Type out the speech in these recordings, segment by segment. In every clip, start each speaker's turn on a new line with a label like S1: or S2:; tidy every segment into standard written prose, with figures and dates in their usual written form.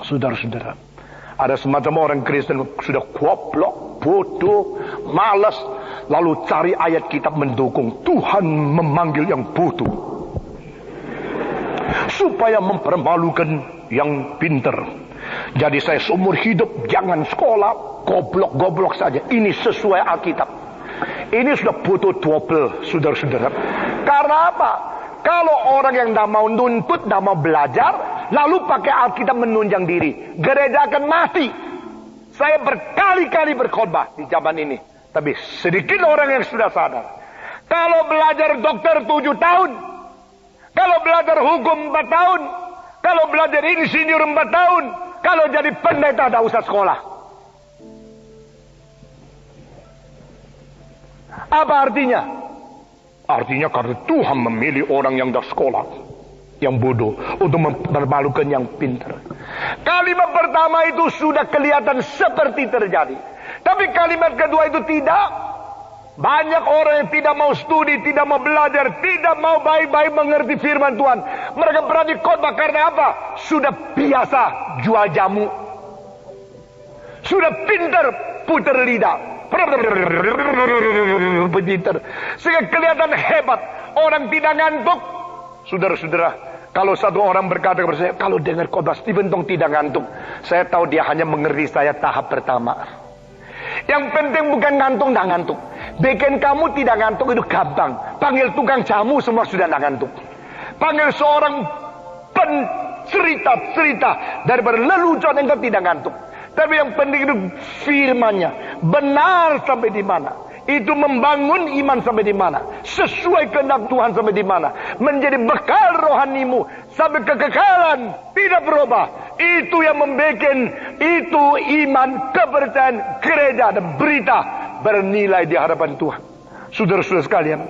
S1: Saudara-saudara, ada semacam orang Kristen sudah goblok, bodoh, malas, lalu cari ayat kitab mendukung Tuhan memanggil yang bodoh supaya mempermalukan yang pinter. Jadi saya seumur hidup jangan sekolah, goblok-goblok saja. Ini sesuai Alkitab. Ini sudah butuh double, saudara-saudara. Karena apa? Kalau orang yang tidak mau nuntut, tidak mau belajar, lalu pakai Alkitab menunjang diri, gereja akan mati. Saya berkali-kali berkhotbah di zaman ini, tapi sedikit orang yang sudah sadar. Kalau belajar dokter 7 tahun, kalau belajar hukum 4 tahun, kalau belajar insinyur 4 tahun, kalau jadi pendeta tidak usah sekolah. Apa artinya? Artinya karena Tuhan memilih orang yang dah sekolah, yang bodoh, untuk mempermalukan yang pintar. Kalimat pertama itu sudah kelihatan seperti terjadi. Tapi kalimat kedua itu tidak. Banyak orang yang tidak mau studi, tidak mau belajar, tidak mau baik-baik mengerti firman Tuhan. Mereka berani khotbah karena apa? Sudah biasa jual jamu. Sudah pintar putar lidah. Sehingga kelihatan hebat. Orang tidak ngantuk. Saudara-saudara, kalau satu orang berkata kepada saya, kalau dengar khotbah Stephen Tong tidak ngantuk, saya tahu dia hanya mengerti saya tahap pertama. Yang penting bukan ngantuk, tidak ngantuk. Bikin kamu tidak ngantuk itu gampang. Panggil tukang jamu semua sudah tidak ngantuk. Panggil seorang pencerita-cerita daripada lelucon engkau tidak ngantuk. Tapi yang penting itu firman-Nya benar sampai di mana, itu membangun iman sampai di mana, sesuai kehendak Tuhan sampai di mana, menjadi bekal rohanimu sampai kekekalan, tidak berubah. Itu yang membuat itu iman, kepercayaan gereja dan berita bernilai di hadapan Tuhan. Saudara-saudara sekalian,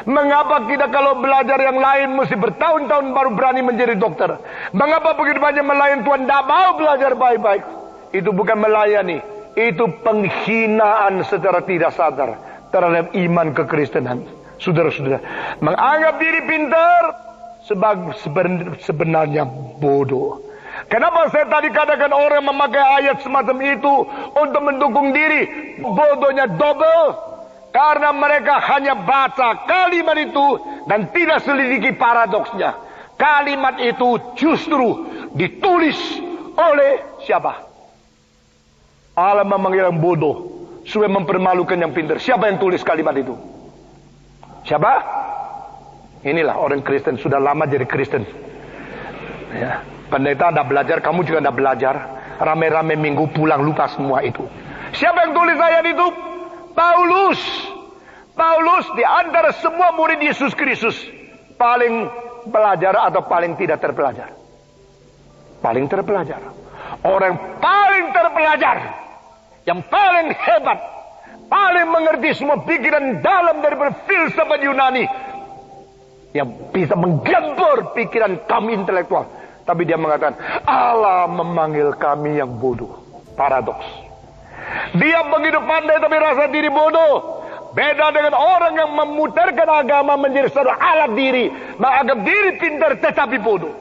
S1: mengapa kita kalau belajar yang lain mesti bertahun-tahun baru berani menjadi dokter? Mengapa begitu banyak melayani Tuhan tidak mau belajar baik-baik? Itu bukan melayani, itu penghinaan secara tidak sadar terhadap iman kekristenan. Saudara-saudara, menganggap diri pintar sebenarnya bodoh. Kenapa saya tadi katakan orang memakai ayat semacam itu untuk mendukung diri? Bodohnya double. Karena mereka hanya baca kalimat itu dan tidak selidiki paradoksnya. Kalimat itu justru ditulis oleh siapa? Allah memanggil yang bodoh supaya mempermalukan yang pintar. Siapa yang tulis kalimat itu? Siapa? Inilah orang Kristen, sudah lama jadi Kristen. Ya. Pendeta anda belajar, kamu juga anda belajar. Rame-rame minggu pulang lupa semua itu. Siapa yang tulis ayat itu? Paulus. Paulus di antara semua murid Yesus Kristus paling belajar atau paling tidak terpelajar? Paling terpelajar. Orang paling terpelajar, yang paling hebat, paling mengerti semua pikiran dalam daripada filsafat Yunani, yang bisa menggembur pikiran kami intelektual. Tapi dia mengatakan, Allah memanggil kami yang bodoh. Paradoks. Dia begitu pandai tapi rasa diri bodoh. Beda dengan orang yang memutarkan agama menjadi satu alat diri. Menganggap diri pintar tetapi bodoh.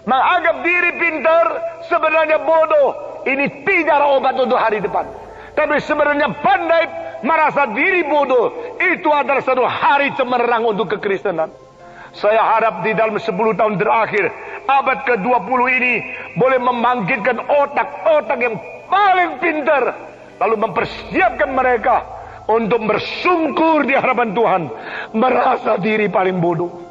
S1: Menganggap diri pintar sebenarnya bodoh. Ini tidak obat untuk hari depan. Tapi sebenarnya pandai merasa diri bodoh, itu adalah satu hari cemerlang untuk kekristenan. Saya harap di dalam 10 tahun terakhir abad ke-20 ini boleh membangkitkan otak-otak yang paling pintar, lalu mempersiapkan mereka untuk bersungkur di hadapan Tuhan, merasa diri paling bodoh.